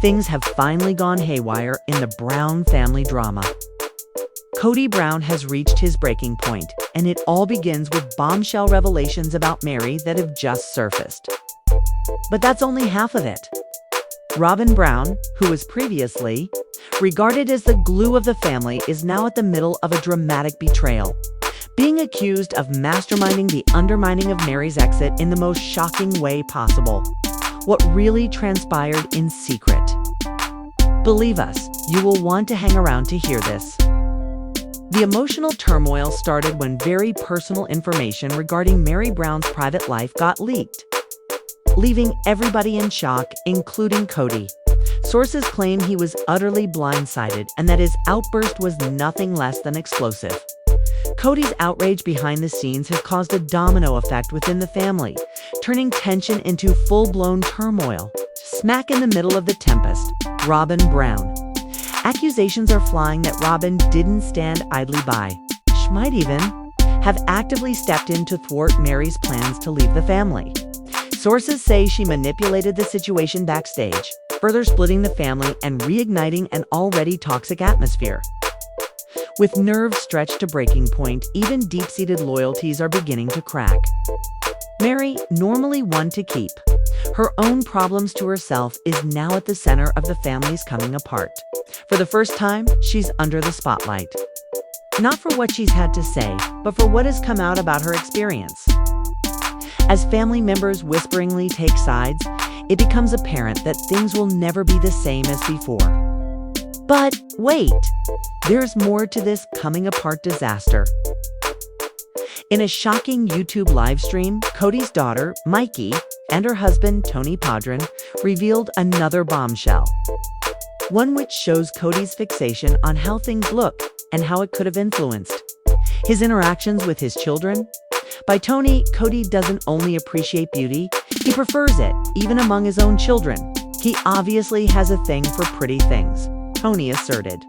Things have finally gone haywire in the Brown family drama. Kody Brown has reached his breaking point, and it all begins with bombshell revelations about Meri that have just surfaced. But that's only half of it. Robyn Brown, who was previously regarded as the glue of the family, is now at the middle of a dramatic betrayal, being accused of masterminding the undermining of Meri's exit in the most shocking way possible. What really transpired in secret? Believe us, you will want to hang around to hear this. The emotional turmoil started when very personal information regarding Meri Brown's private life got leaked, leaving everybody in shock, including Kody. Sources claim he was utterly blindsided and that his outburst was nothing less than explosive. Kody's outrage behind the scenes has caused a domino effect within the family, turning tension into full-blown turmoil. Smack in the middle of the tempest, Robyn Brown. Accusations are flying that Robyn didn't stand idly by. She might even have actively stepped in to thwart Meri's plans to leave the family. Sources say she manipulated the situation backstage, further splitting the family and reigniting an already toxic atmosphere. With nerves stretched to breaking point, even deep-seated loyalties are beginning to crack. Meri, normally one to keep her own problems to herself, is now at the center of the family's coming apart. For the first time, she's under the spotlight. Not for what she's had to say, but for what has come out about her experience. As family members whisperingly take sides, it becomes apparent that things will never be the same as before. But wait, there's more to this coming apart disaster. In a shocking YouTube livestream, Kody's daughter, Mikey, and her husband, Tony Padron, revealed another bombshell. One which shows Kody's fixation on how things look and how it could have influenced his interactions with his children. By Tony, Kody doesn't only appreciate beauty, he prefers it, even among his own children. He obviously has a thing for pretty things, Tony asserted.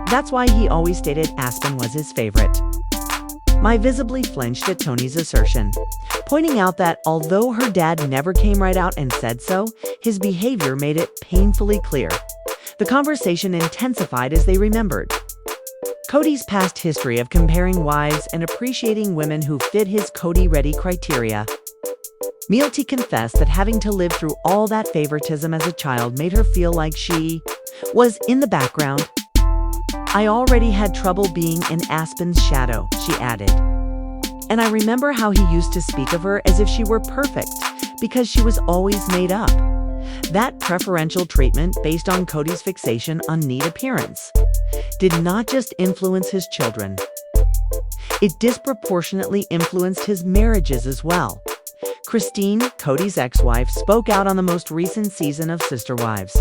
That's why he always stated Aspen was his favorite. Mai visibly flinched at Tony's assertion, pointing out that although her dad never came right out and said so, his behavior made it painfully clear. The conversation intensified as they remembered Kody's past history of comparing wives and appreciating women who fit his Kody-ready criteria. Mealty confessed that having to live through all that favoritism as a child made her feel like she was in the background. I already had trouble being in Aspen's shadow, she added. And I remember how he used to speak of her as if she were perfect, because she was always made up. That preferential treatment based on Kody's fixation on neat appearance did not just influence his children. It disproportionately influenced his marriages as well. Christine, Kody's ex-wife, spoke out on the most recent season of Sister Wives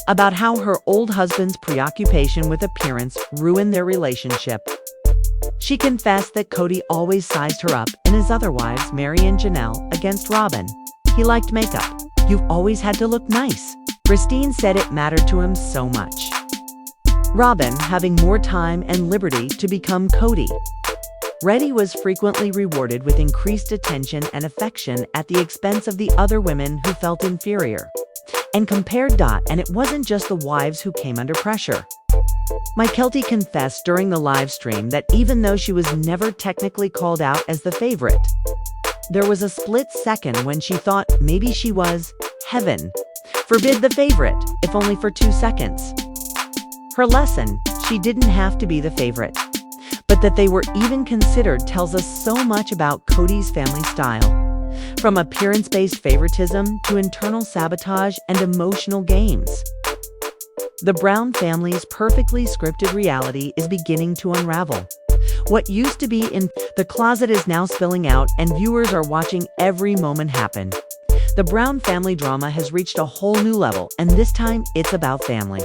about how her old husband's preoccupation with appearance ruined their relationship. She confessed that Kody always sized her up and his other wives, Meri and Janelle, against Robyn. He liked makeup. You've always had to look nice. Christine said it mattered to him so much. Robyn having more time and liberty to become Kody ready was frequently rewarded with increased attention and affection at the expense of the other women who felt inferior and compared. And it wasn't just the wives who came under pressure. Mykelti confessed during the live stream that even though she was never technically called out as the favorite, there was a split second when she thought maybe she was, heaven forbid, the favorite, if only for 2 seconds. Her lesson, she didn't have to be the favorite, but that they were even considered tells us so much about Kody's family style. From appearance-based favoritism to internal sabotage and emotional games. The Brown family's perfectly scripted reality is beginning to unravel. What used to be in the closet is now spilling out, and viewers are watching every moment happen. The Brown family drama has reached a whole new level, and this time it's about family.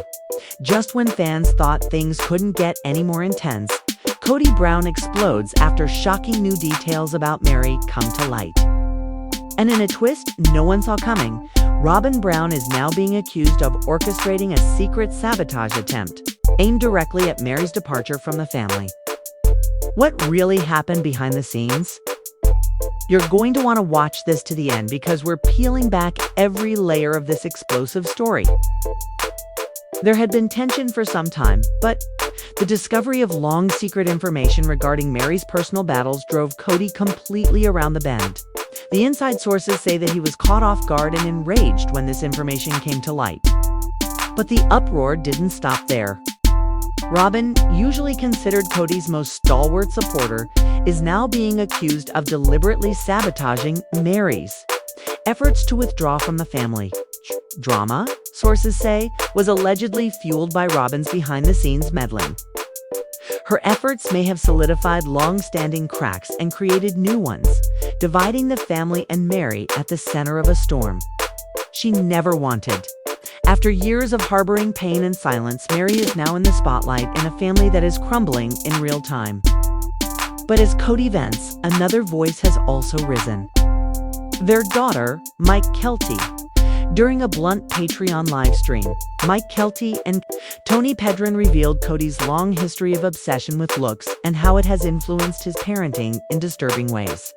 Just when fans thought things couldn't get any more intense, Kody Brown explodes after shocking new details about Meri come to light. And in a twist no one saw coming, Robyn Brown is now being accused of orchestrating a secret sabotage attempt aimed directly at Meri's departure from the family. What really happened behind the scenes? You're going to want to watch this to the end because we're peeling back every layer of this explosive story. There had been tension for some time, but the discovery of long secret information regarding Meri's personal battles drove Kody completely around the bend. The inside sources say that he was caught off guard and enraged when this information came to light. But the uproar didn't stop there. Robyn, usually considered Kody's most stalwart supporter, is now being accused of deliberately sabotaging Meri's efforts to withdraw from the family. Drama, sources say, was allegedly fueled by Robyn's behind-the-scenes meddling. Her efforts may have solidified long-standing cracks and created new ones, dividing the family and Meri at the center of a storm she never wanted. After years of harboring pain and silence, Meri is now in the spotlight in a family that is crumbling in real time. But as Kody vents, another voice has also risen. Their daughter, Kelty. During a blunt Patreon livestream, Kelty and Tony Pedron revealed Kody's long history of obsession with looks and how it has influenced his parenting in disturbing ways.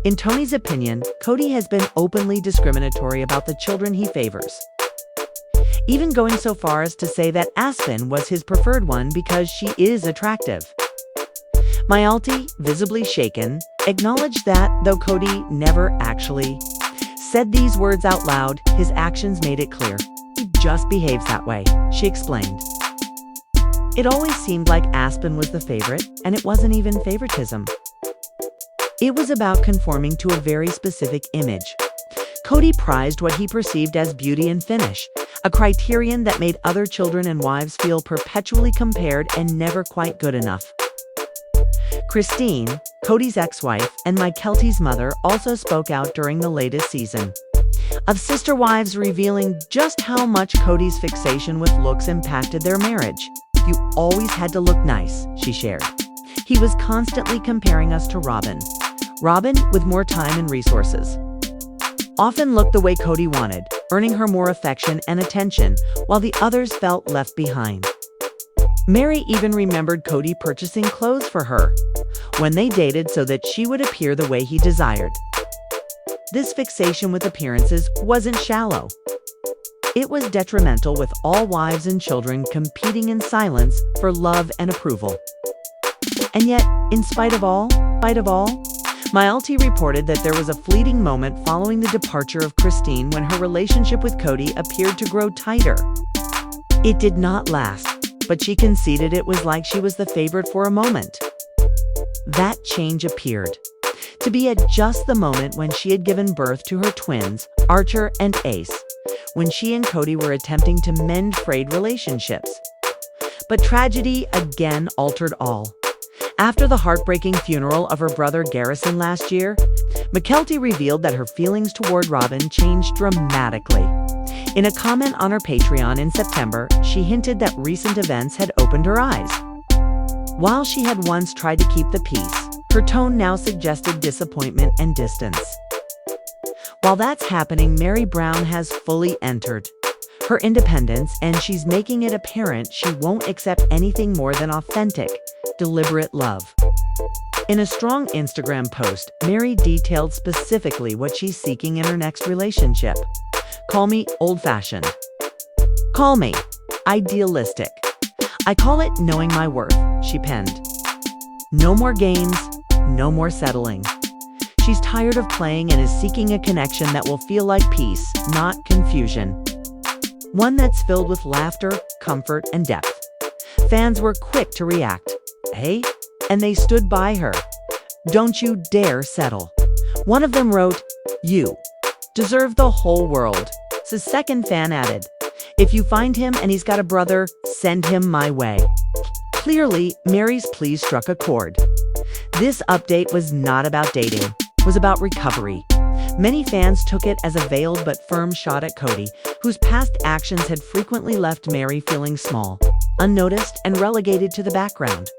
In Tony's opinion, Kody has been openly discriminatory about the children he favors, even going so far as to say that Aspen was his preferred one because she is attractive. Kelty, visibly shaken, acknowledged that, though Kody never actually said these words out loud, his actions made it clear. He just behaves that way, she explained. It always seemed like Aspen was the favorite, and it wasn't even favoritism. It was about conforming to a very specific image. Kody prized what he perceived as beauty and finish, a criterion that made other children and wives feel perpetually compared and never quite good enough. Christine, Kody's ex-wife and Kelty's mother, also spoke out during the latest season of Sister Wives, revealing just how much Kody's fixation with looks impacted their marriage. "You always had to look nice," she shared. "He was constantly comparing us to Robyn. Robyn, with more time and resources, often looked the way Kody wanted, earning her more affection and attention, while the others felt left behind." Meri even remembered Kody purchasing clothes for her when they dated so that she would appear the way he desired. This fixation with appearances wasn't shallow. It was detrimental, with all wives and children competing in silence for love and approval. And yet, in spite of all, Kelty reported that there was a fleeting moment following the departure of Christine when her relationship with Kody appeared to grow tighter. It did not last, but she conceded it was like she was the favorite for a moment. That change appeared to be at just the moment when she had given birth to her twins, Archer and Ace, when she and Kody were attempting to mend frayed relationships. But tragedy again altered all. After the heartbreaking funeral of her brother Garrison last year, Kelty revealed that her feelings toward Robyn changed dramatically. In a comment on her Patreon in September, she hinted that recent events had opened her eyes. While she had once tried to keep the peace, her tone now suggested disappointment and distance. While that's happening, Meri Brown has fully entered her independence, and she's making it apparent she won't accept anything more than authentic, deliberate love. In a strong Instagram post, Meri detailed specifically what she's seeking in her next relationship. "Call me old-fashioned. Call me idealistic. I call it knowing my worth," she penned. "No more games, no more settling." She's tired of playing and is seeking a connection that will feel like peace, not confusion. One that's filled with laughter, comfort, and depth. Fans were quick to react. "Hey?" And they stood by her. "Don't you dare settle." One of them wrote, "You deserve the whole world." So second fan added, "If you find him and he's got a brother, send him my way." Clearly, Meri's plea struck a chord. This update was not about dating, it was about recovery. Many fans took it as a veiled but firm shot at Kody, whose past actions had frequently left Meri feeling small, unnoticed, and relegated to the background.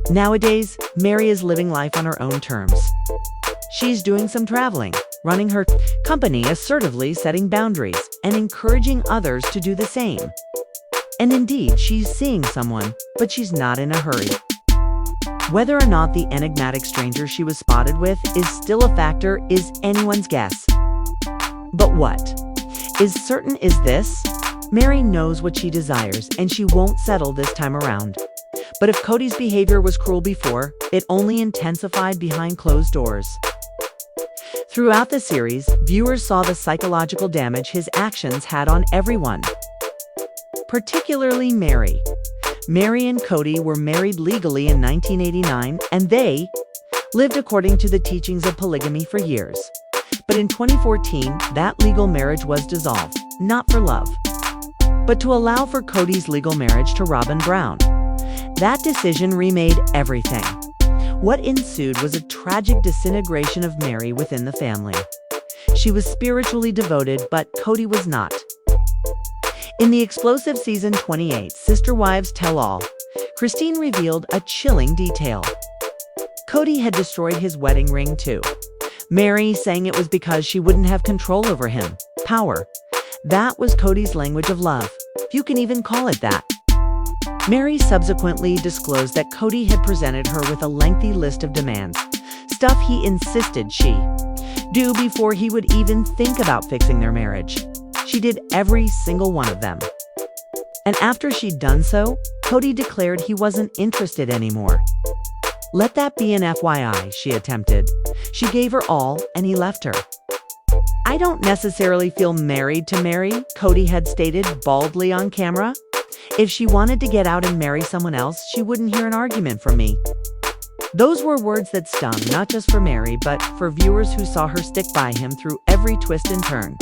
Nowadays, Meri is living life on her own terms. She's doing some traveling, running her company, assertively setting boundaries, and encouraging others to do the same. And indeed, she's seeing someone, but she's not in a hurry. Whether or not the enigmatic stranger she was spotted with is still a factor is anyone's guess. But what is certain is this: Meri knows what she desires and she won't settle this time around. But if Kody's behavior was cruel before, it only intensified behind closed doors. Throughout the series, viewers saw the psychological damage his actions had on everyone, particularly Meri. Meri and Kody were married legally in 1989, and they lived according to the teachings of polygamy for years. But in 2014, that legal marriage was dissolved, not for love, but to allow for Kody's legal marriage to Robyn Brown. That decision remade everything. What ensued was a tragic disintegration of Meri within the family. She was spiritually devoted, but Kody was not. In the explosive season 28, Sister Wives Tell All, Christine revealed a chilling detail. Kody had destroyed his wedding ring too. Meri saying it was because she wouldn't have control over him. Power. That was Kody's language of love, if you can even call it that. Meri subsequently disclosed that Kody had presented her with a lengthy list of demands, stuff he insisted she do before he would even think about fixing their marriage. She did every single one of them. And after she'd done so, Kody declared he wasn't interested anymore. Let that be an FYI, she attempted. She gave her all, and he left her. I don't necessarily feel married to Meri, Kody had stated baldly on camera. If she wanted to get out and marry someone else, she wouldn't hear an argument from me. Those were words that stung, not just for Meri, but for viewers who saw her stick by him through every twist and turn.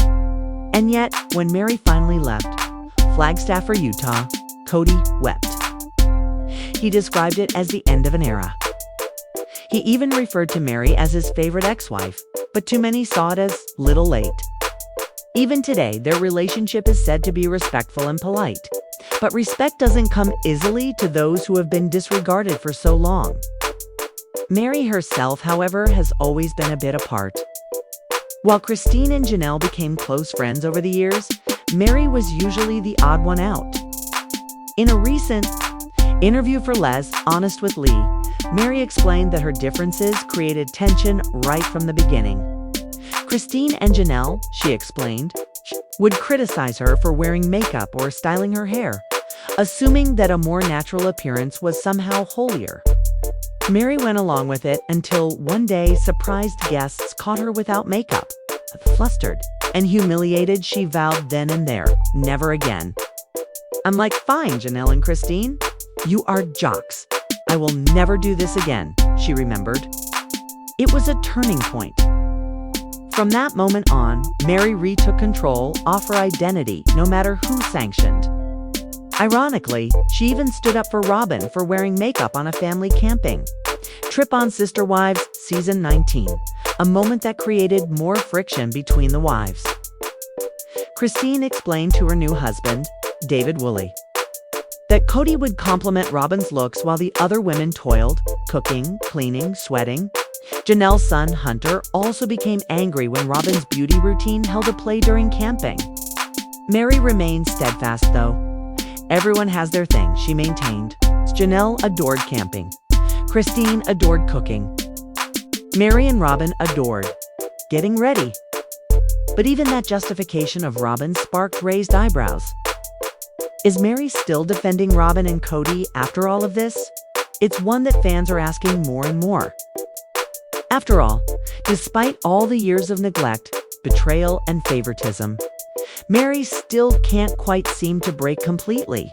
And yet, when Meri finally left Flagstaff for Utah, Kody wept. He described it as the end of an era. He even referred to Meri as his favorite ex-wife, but too many saw it as little late. Even today, their relationship is said to be respectful and polite. But respect doesn't come easily to those who have been disregarded for so long. Meri herself, however, has always been a bit apart. While Christine and Janelle became close friends over the years, Meri was usually the odd one out. In a recent interview for Les, Honest with Lee, Meri explained that her differences created tension right from the beginning. Christine and Janelle, she explained, would criticize her for wearing makeup or styling her hair, assuming that a more natural appearance was somehow holier. Meri went along with it until one day surprised guests caught her without makeup. Flustered and humiliated, she vowed then and there, never again. I'm like, fine, Janelle and Christine, you are jocks. I will never do this again, she remembered. It was a turning point. From that moment on, Meri retook control of her identity, no matter who sanctioned. Ironically, she even stood up for Robyn for wearing makeup on a family camping trip on Sister Wives Season 19, a moment that created more friction between the wives. Christine explained to her new husband, David Woolley, that Kody would compliment Robyn's looks while the other women toiled, cooking, cleaning, sweating. Janelle's son, Hunter, also became angry when Robyn's beauty routine held a play during camping. Meri remained steadfast, though. Everyone has their thing, she maintained. Janelle adored camping. Christine adored cooking. Meri and Robyn adored getting ready. But even that justification of Robyn sparked raised eyebrows. Is Meri still defending Robyn and Kody after all of this? It's one that fans are asking more and more. After all, despite all the years of neglect, betrayal, and favoritism, Meri still can't quite seem to break completely.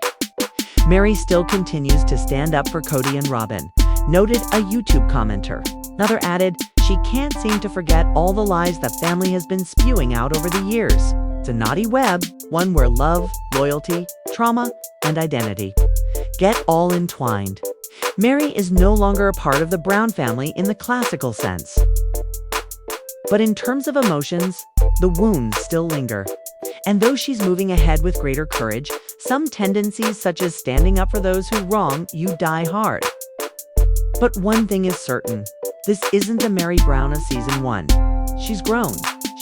Meri still continues to stand up for Kody and Robyn, noted a YouTube commenter. Another added, she can't seem to forget all the lies that family has been spewing out over the years. It's a knotty web, one where love, loyalty, trauma, and identity get all entwined. Meri is no longer a part of the Brown family in the classical sense. But in terms of emotions, the wounds still linger. And though she's moving ahead with greater courage, some tendencies such as standing up for those who wrong you die hard. But one thing is certain, this isn't the Meri Brown of Season 1. She's grown,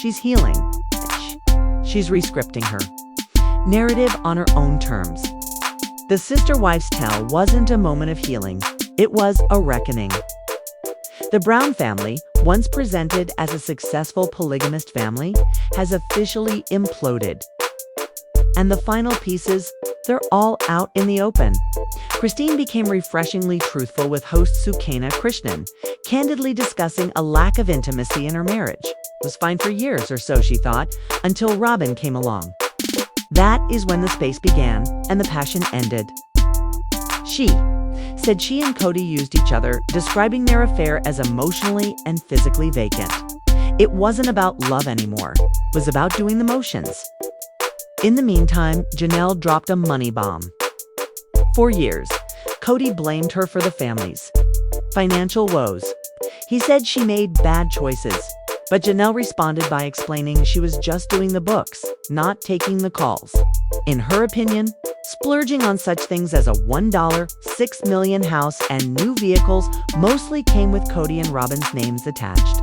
she's healing, she's rescripting her narrative on her own terms. The Sister Wives Tell wasn't a moment of healing, It was a reckoning. The Brown family, once presented as a successful polygamist family, has officially imploded. And the final pieces, they're all out in the open. Christine became refreshingly truthful with host Sukaina Krishnan, candidly discussing a lack of intimacy in her marriage. It was fine for years or so, she thought, until Robyn came along. That is when the space began and the passion ended. She said she and Kody used each other, describing their affair as emotionally and physically vacant. It wasn't about love anymore. It was about doing the motions. In the meantime, Janelle dropped a money bomb. For years, Kody blamed her for the family's financial woes. He said she made bad choices, but Janelle responded by explaining she was just doing the books, not taking the calls. In her opinion, splurging on such things as a $1, $6 million house and new vehicles mostly came with Kody and Robyn's names attached.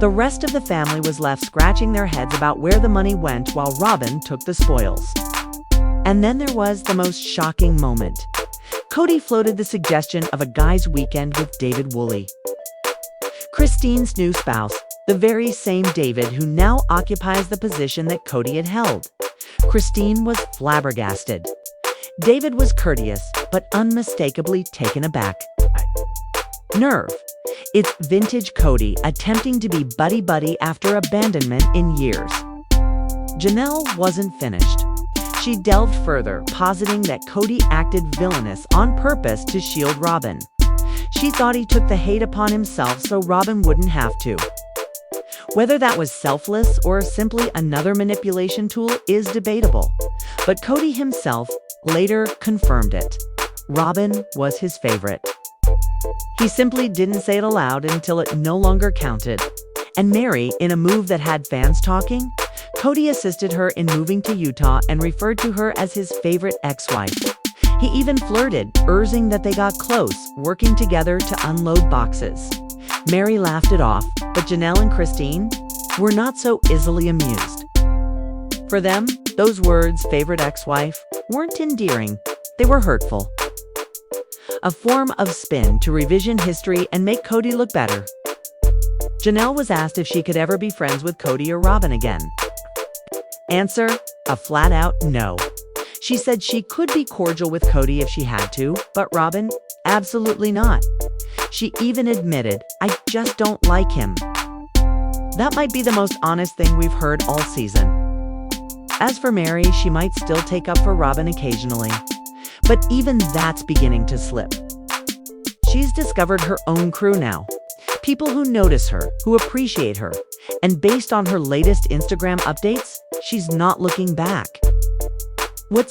The rest of the family was left scratching their heads about where the money went while Robyn took the spoils. And then there was the most shocking moment. Kody floated the suggestion of a guy's weekend with David Woolley, Christine's new spouse, the very same David who now occupies the position that Kody had held. Christine was flabbergasted. David was courteous, but unmistakably taken aback. Nerve. It's vintage Kody attempting to be buddy-buddy after abandonment in years. Janelle wasn't finished. She delved further, positing that Kody acted villainous on purpose to shield Robyn. She thought he took the hate upon himself so Robyn wouldn't have to. Whether that was selfless or simply another manipulation tool is debatable, but Kody himself later confirmed it. Robyn was his favorite. He simply didn't say it aloud until it no longer counted. And Meri, in a move that had fans talking, Kody assisted her in moving to Utah and referred to her as his favorite ex-wife. He even flirted, urging that they got close, working together to unload boxes. Meri laughed it off, but Janelle and Christine were not so easily amused. For them, those words, favorite ex-wife, weren't endearing, they were hurtful. A form of spin to revision history and make Kody look better. Janelle was asked if she could ever be friends with Kody or Robyn again. Answer, a flat-out no. She said she could be cordial with Kody if she had to, but Robyn, absolutely not. She even admitted, I just don't like him. That might be the most honest thing we've heard all season. As for Meri, she might still take up for Robyn occasionally, but even that's beginning to slip. She's discovered her own crew now. People who notice her, who appreciate her, and based on her latest Instagram updates, she's not looking back. What's